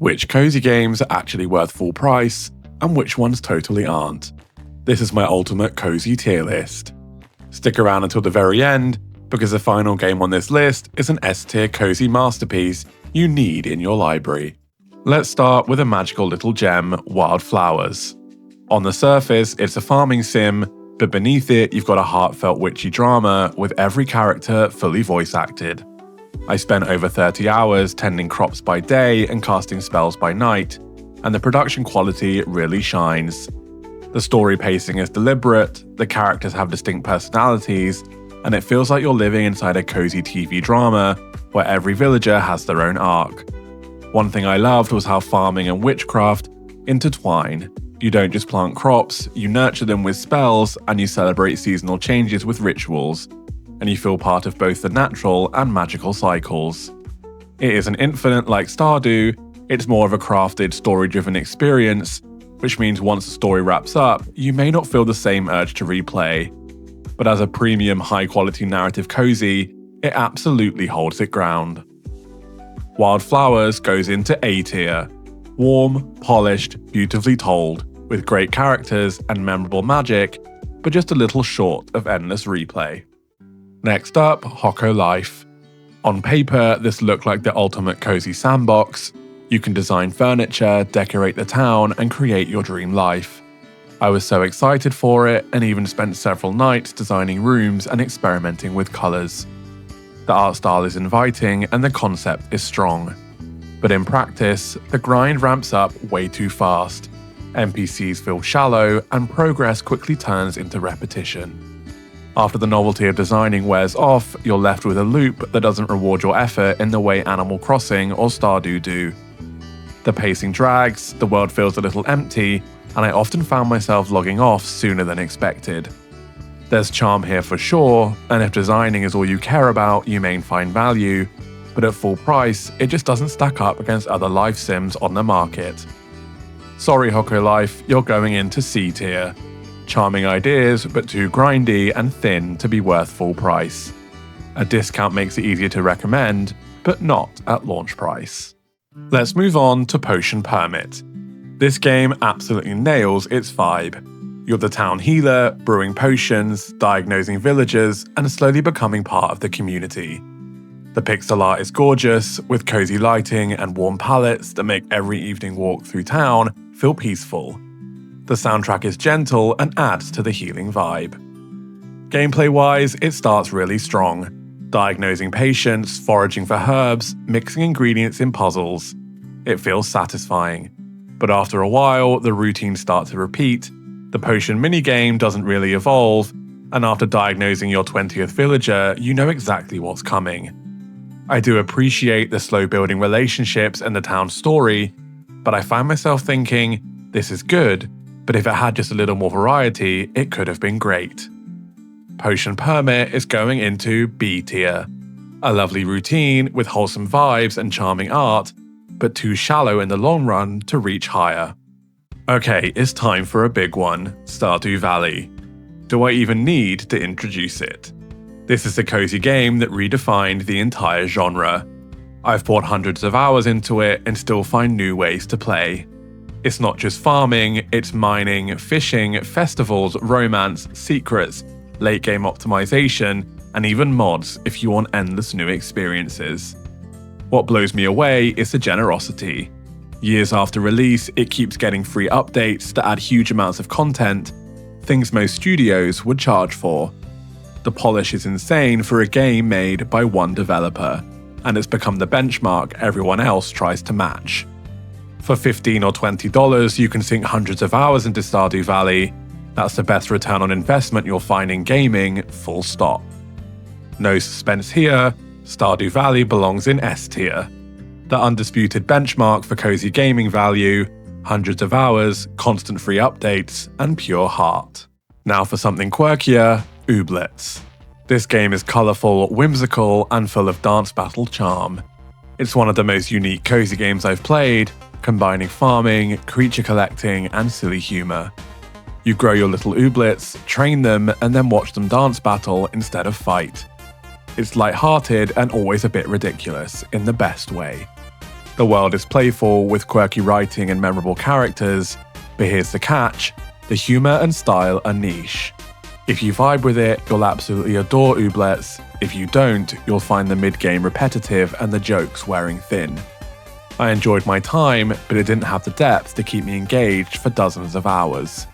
which cozy games are actually worth full price, and which ones totally aren't. This is my ultimate cozy tier list. Stick around until the very end, because the final game on this list is an S-tier cozy masterpiece you need in your library. Let's start with a magical little gem, Wylde Flowers. On the surface, it's a farming sim, but beneath it, you've got a heartfelt witchy drama with every character fully voice acted. I spent over 30 hours tending crops by day and casting spells by night, and the production quality really shines. The story pacing is deliberate, the characters have distinct personalities, and it feels like you're living inside a cozy TV drama where every villager has their own arc. One thing I loved was how farming and witchcraft intertwine. You don't just plant crops, you nurture them with spells, and you celebrate seasonal changes with rituals, and you feel part of both the natural and magical cycles. It isn't infinite like Stardew, it's more of a crafted, story-driven experience, which means once the story wraps up, you may not feel the same urge to replay. But as a premium, high-quality narrative cozy, it absolutely holds its ground. Wylde Flowers goes into A tier. Warm, polished, beautifully told, with great characters and memorable magic, but just a little short of endless replay. Next up, Hokko Life. On paper, this looked like the ultimate cozy sandbox. You can design furniture, decorate the town, and create your dream life. I was so excited for it, and even spent several nights designing rooms and experimenting with colours. The art style is inviting and the concept is strong. But in practice, the grind ramps up way too fast. NPCs feel shallow, and progress quickly turns into repetition. After the novelty of designing wears off, you're left with a loop that doesn't reward your effort in the way Animal Crossing or Stardew do. The pacing drags, the world feels a little empty, and I often found myself logging off sooner than expected. There's charm here for sure, and if designing is all you care about, you may find value, but at full price, it just doesn't stack up against other life sims on the market. Sorry Hokko Life, you're going into C tier. Charming ideas, but too grindy and thin to be worth full price. A discount makes it easier to recommend, but not at launch price. Let's move on to Potion Permit. This game absolutely nails its vibe. You're the town healer, brewing potions, diagnosing villagers, and slowly becoming part of the community. The pixel art is gorgeous, with cozy lighting and warm palettes that make every evening walk through town feel peaceful. The soundtrack is gentle and adds to the healing vibe. Gameplay-wise, it starts really strong. Diagnosing patients, foraging for herbs, mixing ingredients in puzzles. It feels satisfying. But after a while, the routines start to repeat, the potion minigame doesn't really evolve, and after diagnosing your 20th villager, you know exactly what's coming. I do appreciate the slow building relationships and the town story, but I find myself thinking, this is good, but if it had just a little more variety, it could have been great. Potion Permit is going into B tier. A lovely routine with wholesome vibes and charming art, but too shallow in the long run to reach higher. Okay, it's time for a big one, Stardew Valley. Do I even need to introduce it? This is a cozy game that redefined the entire genre. I've poured hundreds of hours into it and still find new ways to play. It's not just farming, it's mining, fishing, festivals, romance, secrets, late game optimization, and even mods if you want endless new experiences. What blows me away is the generosity. Years after release, it keeps getting free updates that add huge amounts of content, things most studios would charge for. The polish is insane for a game made by one developer, and it's become the benchmark everyone else tries to match. For $15 or $20, you can sink hundreds of hours into Stardew Valley. That's the best return on investment you'll find in gaming, full stop. No suspense here, Stardew Valley belongs in S tier. The undisputed benchmark for cozy gaming value, hundreds of hours, constant free updates, and pure heart. Now for something quirkier, Ooblets. This game is colourful, whimsical, and full of dance battle charm. It's one of the most unique cozy games I've played, combining farming, creature collecting, and silly humour. You grow your little ooblets, train them, and then watch them dance battle instead of fight. It's light-hearted and always a bit ridiculous, in the best way. The world is playful with quirky writing and memorable characters, but here's the catch: the humour and style are niche. If you vibe with it, you'll absolutely adore Ooblets. If you don't, you'll find the mid-game repetitive and the jokes wearing thin. I enjoyed my time, but it didn't have the depth to keep me engaged for dozens of hours.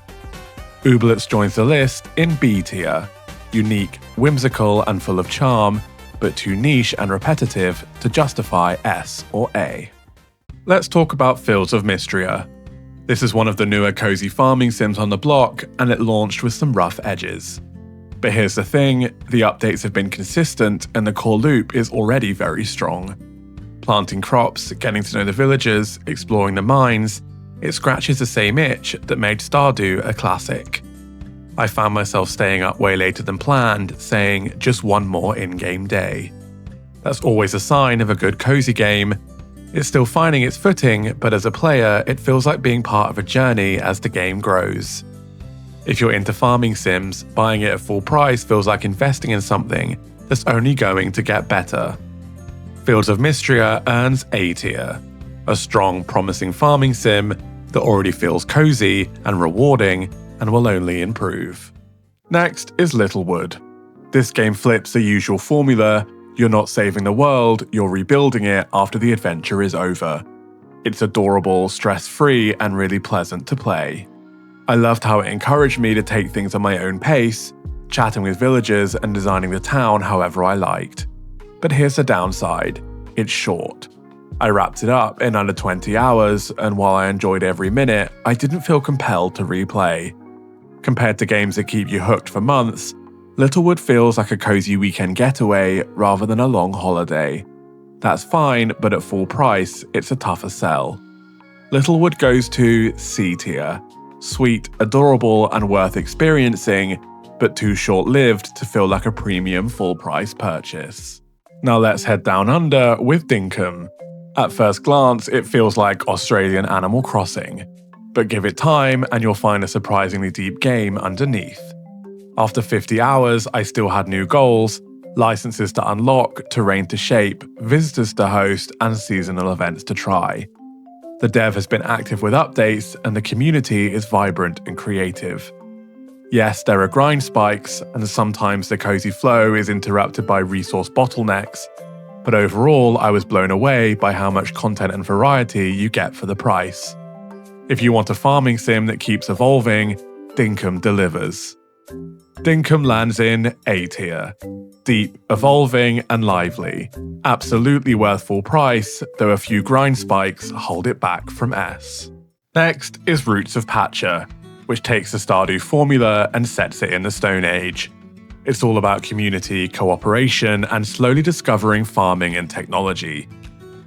Ooblets joins the list in B tier. Unique, whimsical, and full of charm, but too niche and repetitive to justify S or A. Let's talk about Fields of Mistria. This is one of the newer cozy farming sims on the block, and it launched with some rough edges. But here's the thing, the updates have been consistent and the core loop is already very strong. Planting crops, getting to know the villagers, exploring the mines, it scratches the same itch that made Stardew a classic. I found myself staying up way later than planned, saying just one more in-game day. That's always a sign of a good cozy game. It's still finding its footing, but as a player, it feels like being part of a journey as the game grows. If you're into farming sims, buying it at full price feels like investing in something that's only going to get better. Fields of Mistria earns A tier, a strong, promising farming sim that already feels cozy and rewarding and will only improve. Next is Littlewood. This game flips the usual formula: you're not saving the world, you're rebuilding it after the adventure is over. It's adorable, stress-free, and really pleasant to play. I loved how it encouraged me to take things at my own pace, chatting with villagers and designing the town however I liked. But here's the downside: it's short. I wrapped it up in under 20 hours, and while I enjoyed every minute, I didn't feel compelled to replay. Compared to games that keep you hooked for months, Littlewood feels like a cozy weekend getaway rather than a long holiday. That's fine, but at full price, it's a tougher sell. Littlewood goes to C tier. Sweet, adorable, and worth experiencing, but too short-lived to feel like a premium full-price purchase. Now let's head down under with Dinkum. At first glance, it feels like Australian Animal Crossing. But give it time and you'll find a surprisingly deep game underneath. After 50 hours, I still had new goals, licenses to unlock, terrain to shape, visitors to host, and seasonal events to try. The dev has been active with updates, and the community is vibrant and creative. Yes, there are grind spikes, and sometimes the cozy flow is interrupted by resource bottlenecks, but overall I was blown away by how much content and variety you get for the price. If you want a farming sim that keeps evolving, Dinkum delivers. Dinkum lands in A tier. Deep, evolving, and lively. Absolutely worth full price, though a few grind spikes hold it back from S. Next is Roots of Pacha, which takes the Stardew formula and sets it in the Stone Age. It's all about community, cooperation, and slowly discovering farming and technology.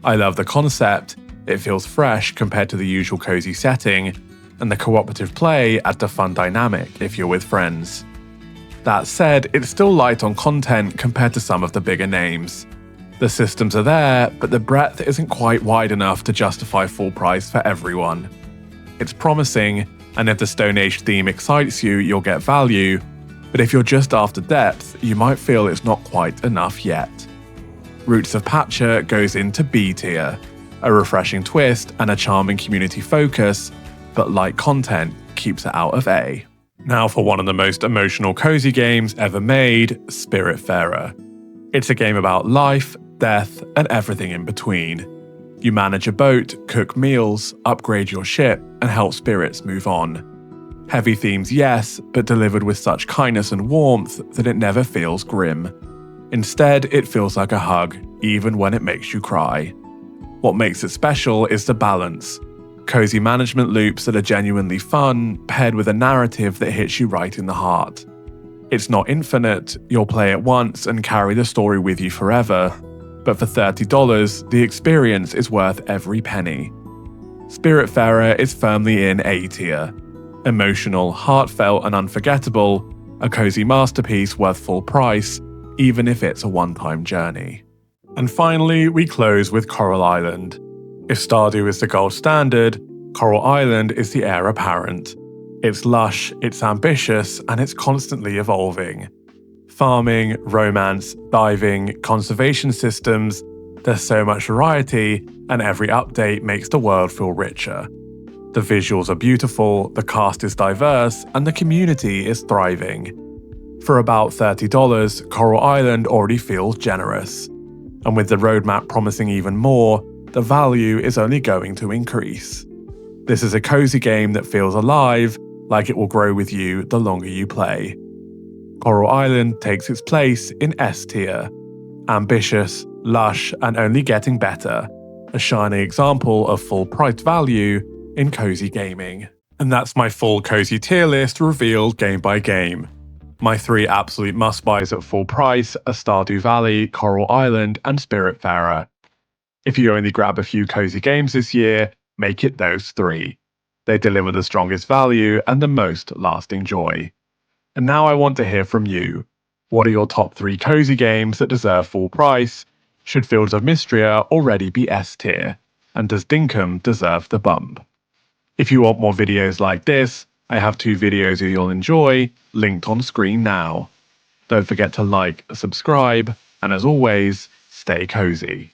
I love the concept, it feels fresh compared to the usual cozy setting, and the cooperative play adds a fun dynamic if you're with friends. That said, it's still light on content compared to some of the bigger names. The systems are there, but the breadth isn't quite wide enough to justify full price for everyone. It's promising, and if the Stone Age theme excites you, you'll get value, but if you're just after depth, you might feel it's not quite enough yet. Roots of Pacha goes into B tier, a refreshing twist and a charming community focus, but light content keeps it out of A. Now for one of the most emotional cozy games ever made, Spiritfarer. It's a game about life, death, and everything in between. You manage a boat, cook meals, upgrade your ship, and help spirits move on. Heavy themes, yes, but delivered with such kindness and warmth that it never feels grim. Instead, it feels like a hug, even when it makes you cry. What makes it special is the balance. Cozy management loops that are genuinely fun, paired with a narrative that hits you right in the heart. It's not infinite, you'll play it once and carry the story with you forever, but for $30, the experience is worth every penny. Spiritfarer is firmly in A tier. Emotional, heartfelt, and unforgettable, a cozy masterpiece worth full price, even if it's a one-time journey. And finally, we close with Coral Island. If Stardew is the gold standard, Coral Island is the heir apparent. It's lush, it's ambitious, and it's constantly evolving. Farming, romance, diving, conservation systems, There's so much variety, and every update makes the world feel richer. The visuals are beautiful, the cast is diverse, and the community is thriving. For about $30, Coral Island already feels generous. And with the roadmap promising even more, the value is only going to increase. This is a cozy game that feels alive, like it will grow with you the longer you play. Coral Island takes its place in S tier. Ambitious, lush, and only getting better. A shining example of full-priced value in cozy gaming. And that's my full cozy tier list revealed game by game. My 3 absolute must-buys at full price are Stardew Valley, Coral Island, and Spiritfarer. If you only grab a few cozy games this year, make it those 3. They deliver the strongest value and the most lasting joy. And now I want to hear from you. What are your top 3 cozy games that deserve full price? Should Fields of Mistria already be S tier? And does Dinkum deserve the bump? If you want more videos like this, I have 2 videos you'll enjoy, linked on screen now. Don't forget to like, subscribe, and as always, stay cozy.